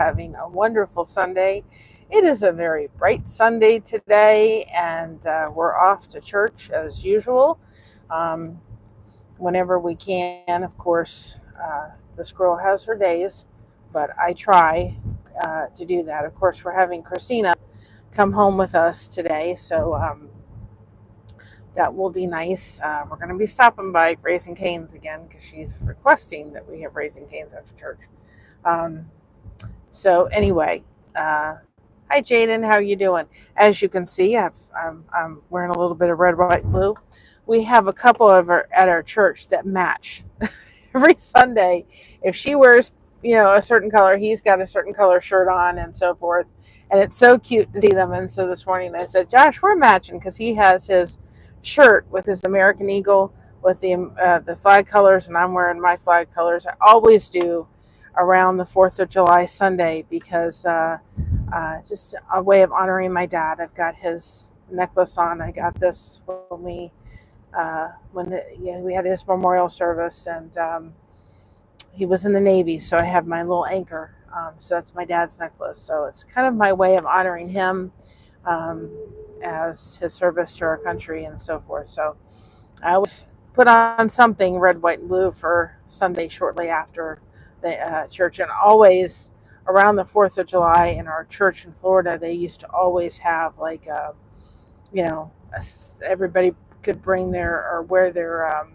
having a wonderful Sunday. It is a very bright Sunday today, and we're off to church as usual. Um, Whenever we can, of course, this girl has her days, but I try to do that. Of course, we're having Christina come home with us today, so that will be nice. We're going to be stopping by Raising Cane's again because she's requesting that we have Raising Cane's after church. Um, so anyway, hi Jaden, how you doing? As you can see, I'm wearing a little bit of red, white, blue. We have a couple of at our church that match every Sunday. If she wears, a certain color, he's got a certain color shirt on, and so forth. And it's so cute to see them. And so this morning I said, Josh, we're matching because he has his shirt with his American Eagle with the flag colors, and I'm wearing my flag colors. I always do around the 4th of July Sunday because just a way of honoring my dad. I've got his necklace on. I got this when we had his memorial service, and he was in the Navy, so I have my little anchor. So that's my dad's necklace. So it's kind of my way of honoring him as his service to our country and so forth. So I always put on something red, white, and blue for Sunday shortly after the church. And always around the 4th of July in our church in Florida, they used to always have everybody could bring or wear their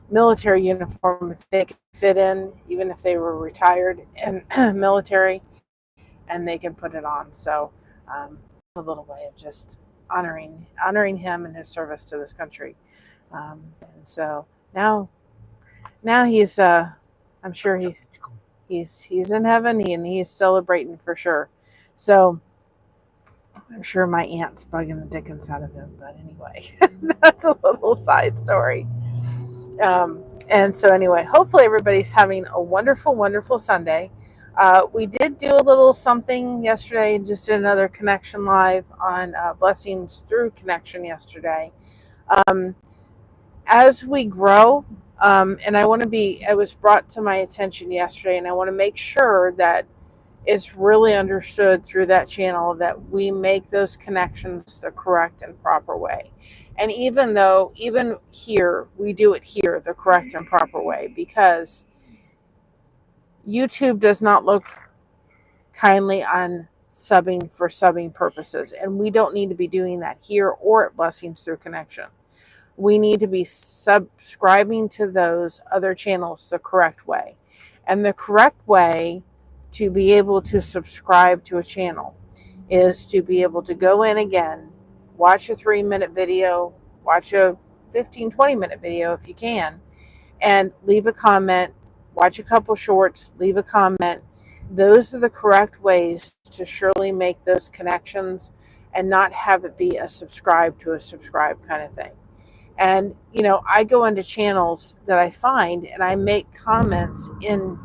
military uniform if they could fit in, even if they were retired and military, and they can put it on. So a little way of just honoring him and his service to this country. And so now he's I'm sure he's in heaven and he's celebrating for sure. So I'm sure my aunt's bugging the dickens out of him, but anyway, that's a little side story. And so anyway, hopefully everybody's having a wonderful, wonderful Sunday. We did do a little something yesterday, just did another connection live on Blessings Through Connection yesterday. As we grow, and it was brought to my attention yesterday, and I want to make sure that it's really understood through that channel that we make those connections the correct and proper way. And even here, we do it here the correct and proper way, because YouTube does not look kindly on subbing for subbing purposes. And we don't need to be doing that here or at Blessings Through Connection. We need to be subscribing to those other channels the correct way. And the correct way to be able to subscribe to a channel is to be able to go in again, watch a 3-minute video, watch a 15-20-minute video if you can, and leave a comment, watch a couple shorts, leave a comment. Those are the correct ways to surely make those connections and not have it be a subscribe to a subscribe kind of thing. And, I go into channels that I find and I make comments in,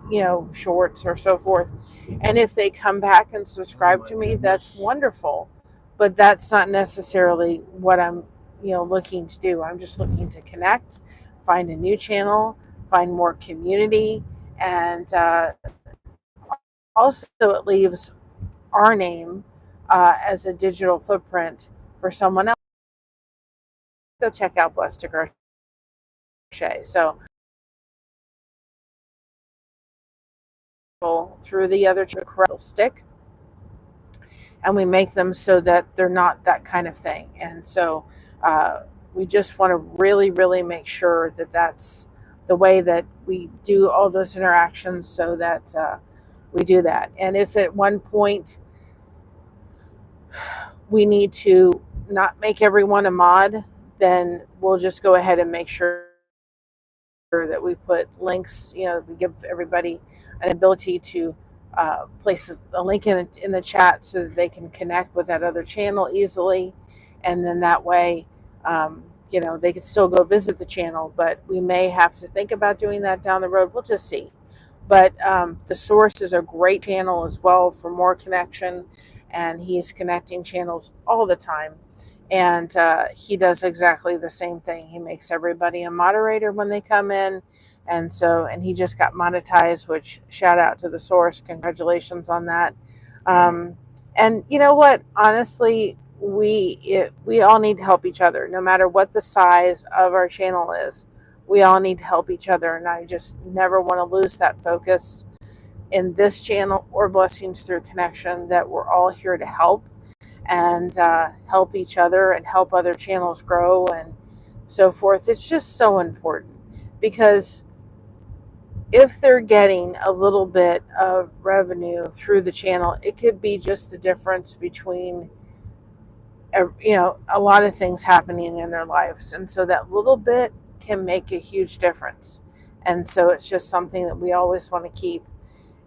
shorts or so forth. And if they come back and subscribe to me, that's wonderful. But that's not necessarily what I'm, looking to do. I'm just looking to connect, find a new channel, find more community. And also it leaves our name as a digital footprint for someone else. Go check out Blessed to Crochet. So through the other stick, and we make them so that they're not that kind of thing. And so we just want to really, really make sure that that's the way that we do all those interactions, so that we do that. And if at one point we need to not make everyone a mod, then we'll just go ahead and make sure that we put links, we give everybody an ability to place a link in the chat so that they can connect with that other channel easily. And then that way, they can still go visit the channel, but we may have to think about doing that down the road. We'll just see. But the Source is a great channel as well for more connection, and he's connecting channels all the time. And he does exactly the same thing. He makes everybody a moderator when they come in. And he just got monetized, which shout out to the source. Congratulations on that. Um, and you know what? Honestly, we all need to help each other, no matter what the size of our channel is. We all need to help each other, and I just never want to lose that focus in this channel or Blessings Through Connection, that we're all here to help and help each other and help other channels grow and so forth. It's just so important, because if they're getting a little bit of revenue through the channel, it could be just the difference between a lot of things happening in their lives. And so that little bit can make a huge difference. And so it's just something that we always want to keep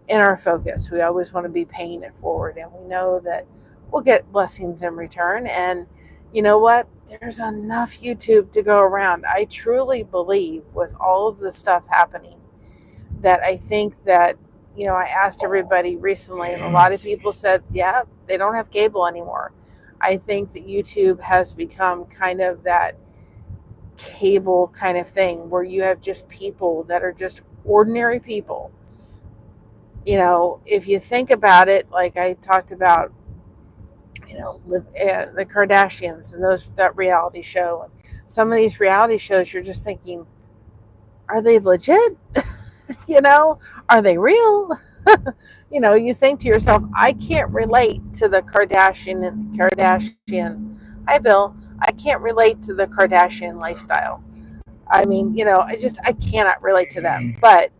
in our focus. We always want to be paying it forward, and we know that we'll get blessings in return. And you know what? There's enough YouTube to go around. I truly believe, with all of the stuff happening, that I think that, I asked everybody recently, and a lot of people said, yeah, they don't have cable anymore. I think that YouTube has become kind of that cable kind of thing, where you have just people that are just ordinary people. If you think about it, like I talked about, the Kardashians and that reality show. Some of these reality shows, you're just thinking, are they legit? Are they real? You think to yourself, I can't relate to the Kardashian. Hi, Bill. I can't relate to the Kardashian lifestyle. I mean, I cannot relate to them. But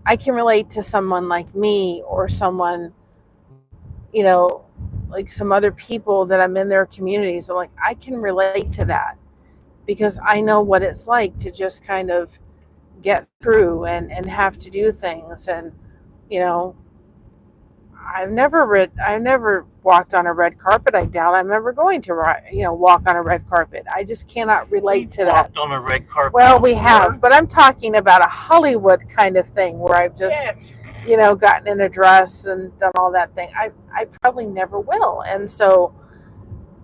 I can relate to someone like me, or someone, like some other people that I'm in their communities. I'm like, I can relate to that, because I know what it's like to just kind of get through and have to do things. And, I've never walked on a red carpet. I doubt I'm ever going to, walk on a red carpet. I just cannot relate to that. Walked on a red carpet. Well, we have, but I'm talking about a Hollywood kind of thing, where I've just, gotten in a dress and done all that thing. I probably never will. And so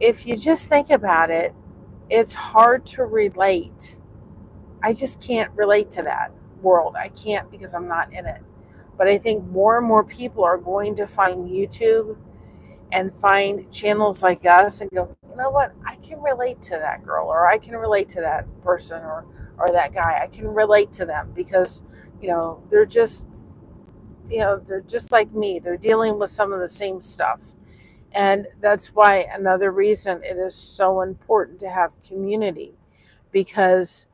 if you just think about it, it's hard to relate. I just can't relate to that world. I can't, because I'm not in it. But I think more and more people are going to find YouTube and find channels like us and go, you know what? I can relate to that girl, or I can relate to that person, or that guy. I can relate to them, because, they're just, they're just like me. They're dealing with some of the same stuff. And that's why another reason it is so important to have community, because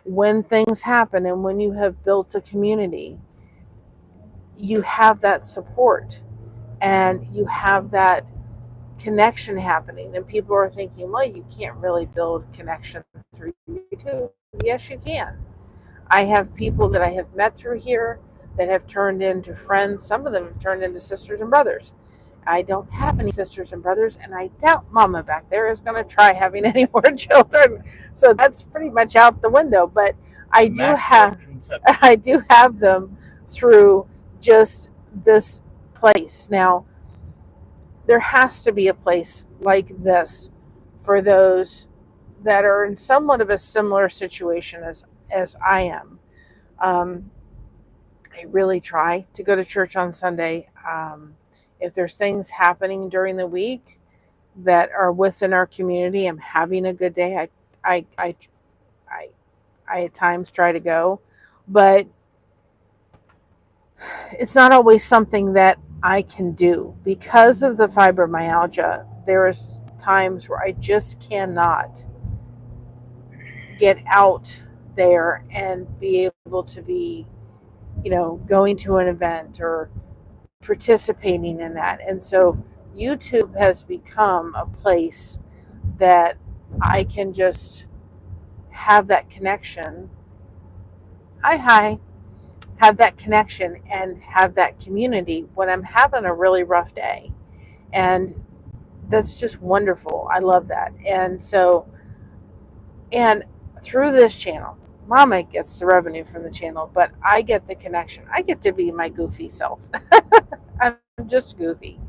when things happen and when you have built a community, you have that support and you have that connection happening. And people are thinking, well, you can't really build connection through YouTube. Yes, you can. I have people that I have met through here that have turned into friends. Some of them have turned into sisters and brothers. I don't have any sisters and brothers, and I doubt Mama back there is going to try having any more children. So that's pretty much out the window. But I do have them through just this place. Now, there has to be a place like this for those that are in somewhat of a similar situation as I am. I really try to go to church on Sunday. If there's things happening during the week that are within our community, I'm having a good day, I at times try to go, but it's not always something that I can do because of the fibromyalgia. There is times where I just cannot get out there and be able to be, going to an event or participating in that. And so YouTube has become a place that I can just have that connection. Have that connection and have that community when I'm having a really rough day. And that's just wonderful. I love that. And so, and through this channel, Mama gets the revenue from the channel, but I get the connection. I get to be my goofy self. I'm just goofy.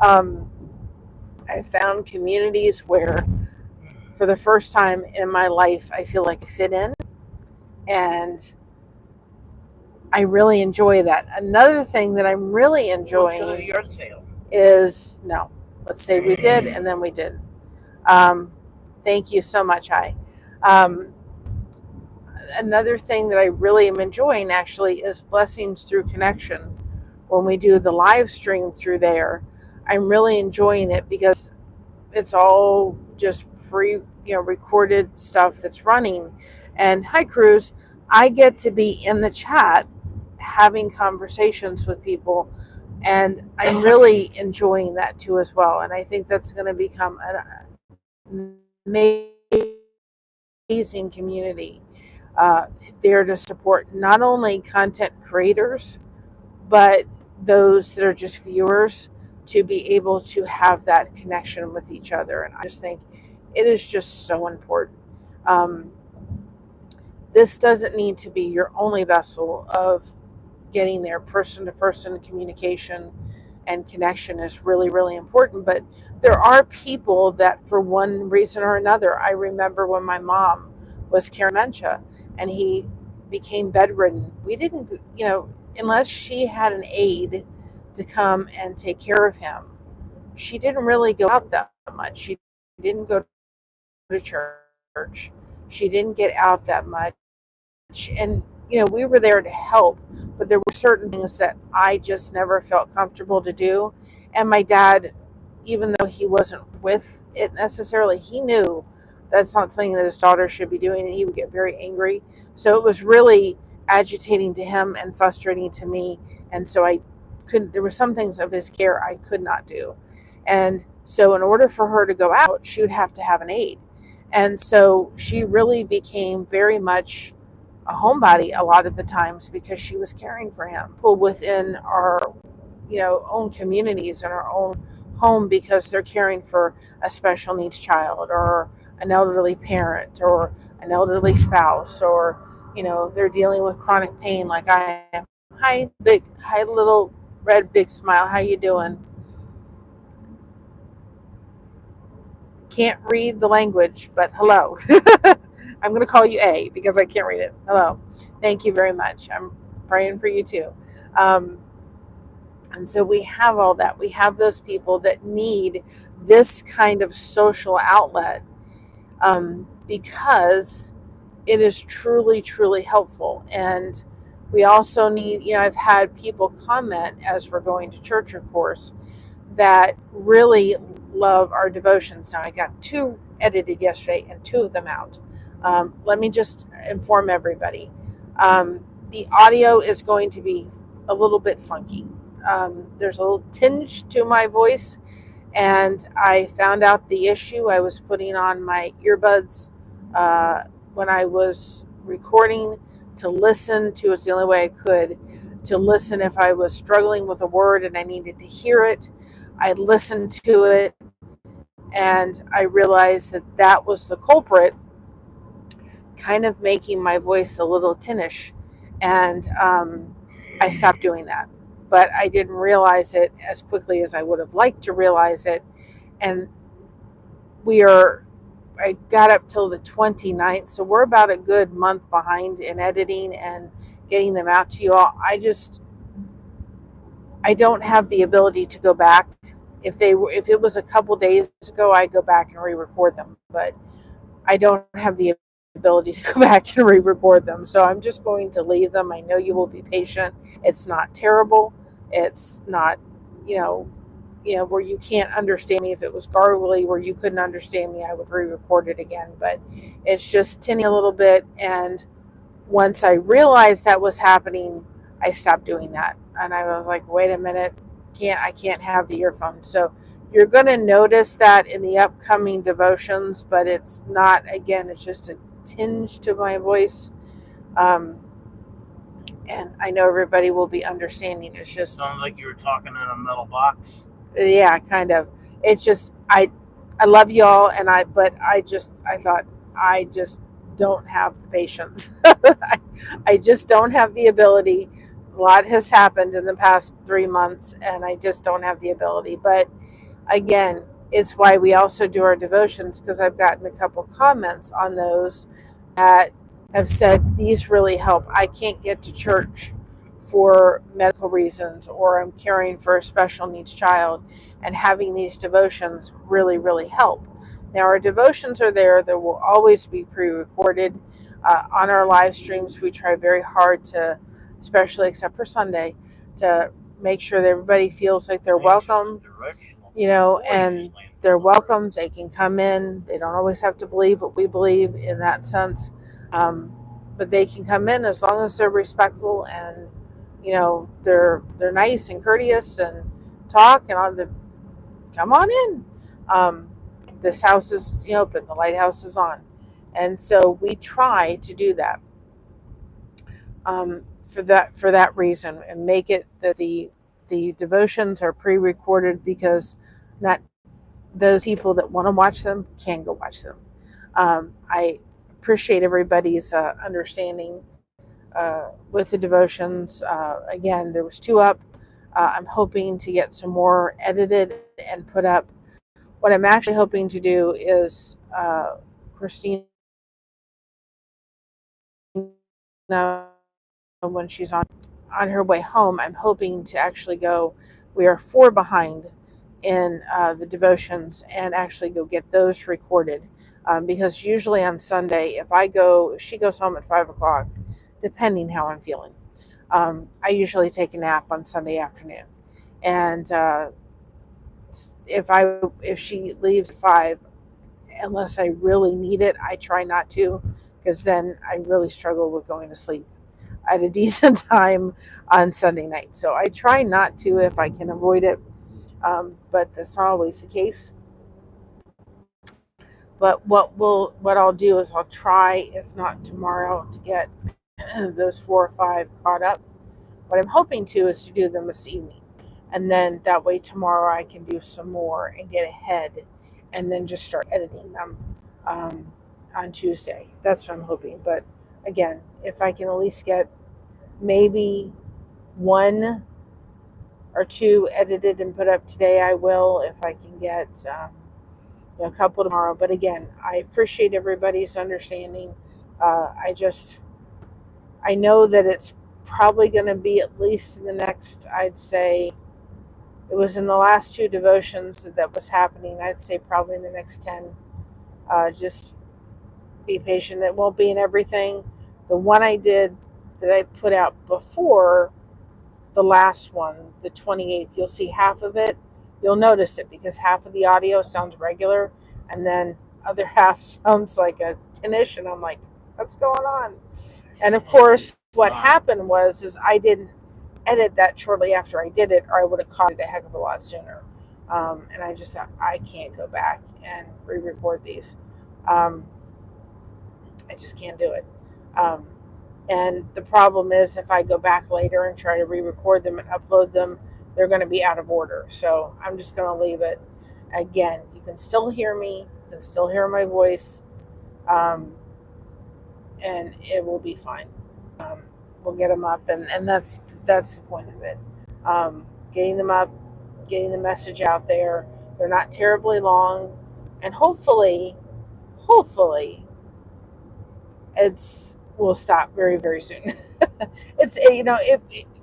I found communities where, for the first time in my life, I feel like I fit in, and I really enjoy that. Another thing that I'm really enjoying Let's go to the yard sale. is, no, let's say we did and then we didn't. Thank you so much, Hi. Um, Another thing that I really am enjoying actually is Blessings Through Connection. When we do the live stream through there, I'm really enjoying it because it's all just free, recorded stuff that's running. And hi, Cruz, I get to be in the chat having conversations with people, and I'm really enjoying that too as well. And I think that's going to become an amazing community there to support not only content creators, but those that are just viewers, to be able to have that connection with each other. And I just think it is just so important. Um, this doesn't need to be your only vessel of getting there. Person to person communication and connection is really, really important. But there are people that, for one reason or another, I remember when my mom was carrying dementia and he became bedridden. We didn't, unless she had an aide to come and take care of him, she didn't really go out that much. She didn't go to church. She didn't get out that much. And we were there to help, but there were certain things that I just never felt comfortable to do. And my dad, even though he wasn't with it necessarily, he knew that's not something that his daughter should be doing, and he would get very angry. So it was really agitating to him and frustrating to me. And so I couldn't, there were some things of his care I could not do. And so in order for her to go out, she would have to have an aide. And so she really became very much a homebody a lot of the times because she was caring for him. People within our, own communities and our own home, because they're caring for a special needs child or an elderly parent or an elderly spouse, or they're dealing with chronic pain like I am. Hi, little red big smile. How you doing? Can't read the language, but hello. I'm going to call you A because I can't read it. Hello. Thank you very much. I'm praying for you too. Um, and so we have all that. We have those people that need this kind of social outlet, because it is truly, truly helpful. And we also need, I've had people comment as we're going to church, of course, that really love our devotions. Now, I got 2 edited yesterday and 2 of them out. Let me just inform everybody. The audio is going to be a little bit funky. There's a little tinge to my voice, and I found out the issue. I was putting on my earbuds when I was recording to listen to, it's the only way I could, to listen if I was struggling with a word and I needed to hear it. I listened to it and I realized that that was the culprit, kind of making my voice a little tinnish. And I stopped doing that. But I didn't realize it as quickly as I would have liked to realize it. And I got up till the 29th, so we're about a good month behind in editing and getting them out to you all. I don't have the ability to go back. If it was a couple days ago, I'd go back and re-record them, but I don't have the ability to go back and re-record them. So I'm just going to leave them. I know you will be patient. It's not terrible. It's not, where you can't understand me. If it was gargly where you couldn't understand me, I would re-record it again. But it's just tinny a little bit. And once I realized that was happening, I stopped doing that. And I was like, wait a minute, I can't have the earphones. So you're going to notice that in the upcoming devotions, but it's not, again, it's just a tinge to my voice. And I know everybody will be understanding. It's just, sounds like you were talking in a metal box. Yeah, kind of. It's just, I love y'all, and I thought, I just don't have the patience. I just don't have the ability. A lot has happened in the past 3 months, and I just don't have the ability. But again, it's why we also do our devotions, because I've gotten a couple comments on those that have said these really help. I can't get to church for medical reasons, or I'm caring for a special needs child, and having these devotions really, really help. Now, our devotions are there. There will always be pre-recorded on our live streams. We try very hard to, especially except for Sunday, to make sure that everybody feels like they're welcome, and they're welcome. They can come in. They don't always have to believe what we believe in that sense. But they can come in as long as they're respectful, and they're nice and courteous and talk, and come on in. This house is open. The lighthouse is on, and so we try to do that for that reason, and make it that the devotions are pre-recorded, because not those people that want to watch them can go watch them. I appreciate everybody's understanding with the devotions. Again, there was 2 up. I'm hoping to get some more edited and put up. What I'm actually hoping to do is Christina, when she's on her way home, I'm hoping to actually go. We are 4 behind in the devotions, and actually go get those recorded, because usually on Sunday, if she goes home at 5 o'clock, depending how I'm feeling, I usually take a nap on Sunday afternoon, and if she leaves at 5, unless I really need it, I try not to, because then I really struggle with going to sleep at a decent time on Sunday night. So I try not to if I can avoid it, but that's not always the case. But what I'll do is I'll try, if not tomorrow, to get those 4 or 5 caught up. What I'm hoping to is to do them this evening, and then that way tomorrow I can do some more and get ahead, and then just start editing them on Tuesday. That's what I'm hoping. But again, if I can at least get maybe 1 or 2 edited and put up today, I will. If I can get a couple tomorrow. But again, I appreciate everybody's understanding. I know that it's probably going to be at least in the next, I'd say, it was in the last 2 devotions that was happening. I'd say probably in the next 10. Just be patient. It won't be in everything. The one I did that I put out before the last one, the 28th, you'll see half of it. You'll notice it because half of the audio sounds regular, and then other half sounds like a tinnish, and I'm like, what's going on? And of course, what happened is I didn't edit that shortly after I did it, or I would have caught it a heck of a lot sooner. And I just thought, I can't go back and re-record these. I just can't do it. And the problem is, if I go back later and try to re-record them and upload them, they're going to be out of order. So I'm just going to leave it. Again, you can still hear me. You can still hear my voice. And it will be fine. We'll get them up. And that's the point of it. Getting them up, getting the message out there. They're not terribly long. And hopefully, will stop very, very soon.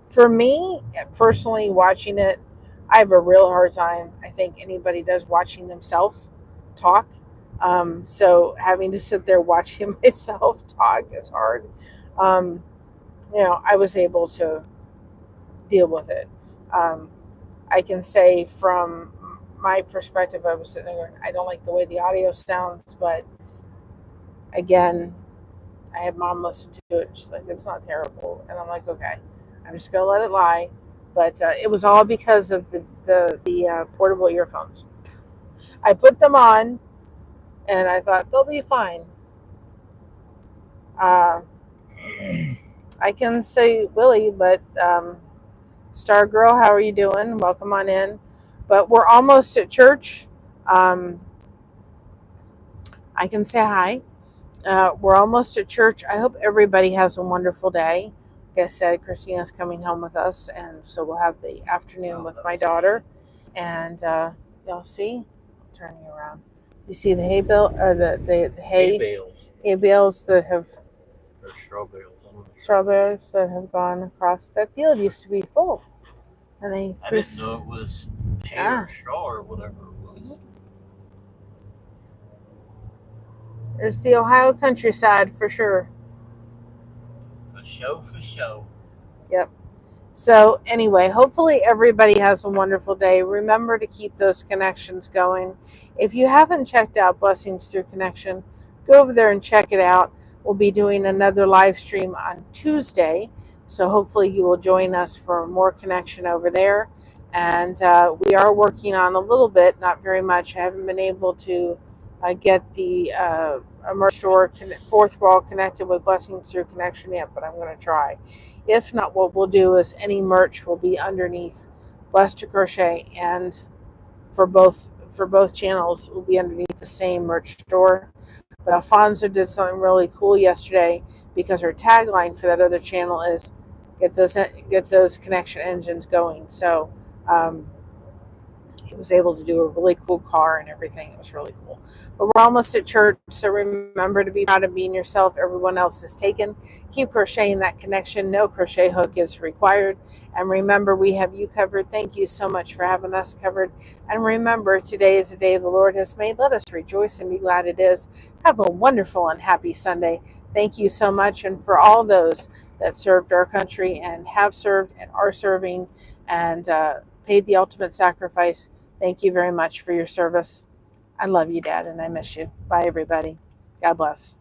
For me personally, watching it, I have a real hard time. I think anybody does watching themselves talk. So having to sit there watching myself talk is hard. I was able to deal with it. I can say from my perspective, I was sitting there going, I don't like the way the audio sounds, but again, I had Mom listen to it. She's like, it's not terrible. And I'm like, okay, I'm just going to let it lie. But it was all because of the portable earphones. I put them on, and I thought, they'll be fine. I can say Willie, but Star Girl, how are you doing? Welcome on in. But we're almost at church. I can say hi. We're almost at church. I hope everybody has a wonderful day. Like I said, Christina's coming home with us, and so we'll have the afternoon with my daughter. And y'all see? I'll turn you around. You see the hay bale, or the hay bales. Hay bales that have. There's straw bales on strawberries that have gone across that field. Used to be full. And they I didn't know it was hay or straw or whatever it was. There's the Ohio countryside for sure. For show. Yep. So anyway, hopefully everybody has a wonderful day. Remember to keep those connections going. If you haven't checked out Blessings Through Connection, go over there and check it out. We'll be doing another live stream on Tuesday. So hopefully you will join us for more connection over there. And we are working on a little bit, not very much. I haven't been able to get the merch store fourth wall connected with Blessings Through Connection yet, but I'm going to try. If not, what we'll do is any merch will be underneath Blessed to Crochet, and for both channels will be underneath the same merch store. But Alfonso did something really cool yesterday because her tagline for that other channel is get those connection engines going. So he was able to do a really cool car and everything. It was really cool. But we're almost at church, so remember to be proud of being yourself. Everyone else is taken. Keep crocheting that connection. No crochet hook is required. And remember, we have you covered. Thank you so much for having us covered. And remember, today is the day the Lord has made. Let us rejoice and be glad it is. Have a wonderful and happy Sunday. Thank you so much. And for all those that served our country and have served and are serving and paid the ultimate sacrifice, thank you very much for your service. I love you, Dad, and I miss you. Bye, everybody. God bless.